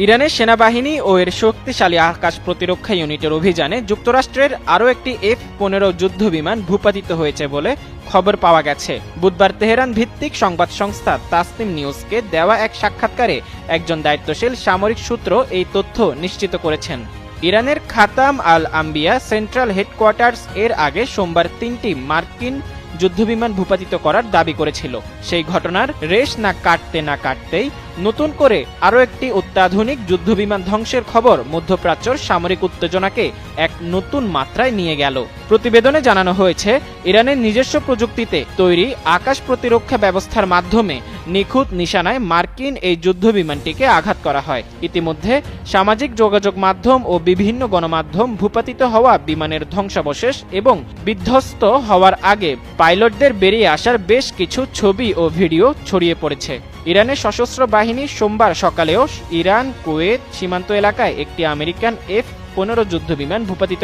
ইরানের সেনাবাহিনী ও এর শক্তিশালী আকাশ প্রতিরক্ষা ইউনিটের অভিযানে যুক্তরাষ্ট্রের আরও একটি F-15 যুদ্ধবিমান ভূপাতিত হয়েছে বলে খবর পাওয়া গেছে। বুধবার তেহরান ভিত্তিক সংবাদ সংস্থা তাসনিম নিউজকে দেওয়া এক সাক্ষাৎকারে একজন দায়িত্বশীল সামরিক সূত্র এই তথ্য নিশ্চিত করেছেন। ইরানের খাতাম আল আম্বিয়া সেন্ট্রাল হেডকোয়ার্টার্স এর আগে সোমবার 3টি মার্কিন যুদ্ধবিমান ভূপাতিত করার দাবি করেছিল। সেই ঘটনার রেশ না কাটতেই নতুন করে আরও একটি অত্যাধুনিক যুদ্ধবিমান ধ্বংসের খবর মধ্যপ্রাচ্যের সামরিক উত্তেজনাকে এক নতুন মাত্রায় নিয়ে গেল। প্রতিবেদনে জানানো হয়েছে, ইরানের নিজস্ব প্রযুক্তিতে তৈরি আকাশ প্রতিরক্ষা ব্যবস্থার মাধ্যমে নিখুঁত নিশানায় মার্কিন এই যুদ্ধবিমানটিকে আঘাত করা হয়। ইতিমধ্যে সামাজিক যোগাযোগ মাধ্যম ও বিভিন্ন গণমাধ্যম ভূপাতিত হওয়া বিমানের ধ্বংসাবশেষ এবং বিধ্বস্ত হওয়ার আগে পাইলটদের বেরিয়ে আসার বেশ কিছু ছবি ও ভিডিও ছড়িয়ে পড়েছে। ইরানের সশস্ত্র বাহিনী সোমবার সকালেও ইরান কুয়েত সীমান্ত এলাকায় একটি আমেরিকান F-15 যুদ্ধবিমান ভূপাতিত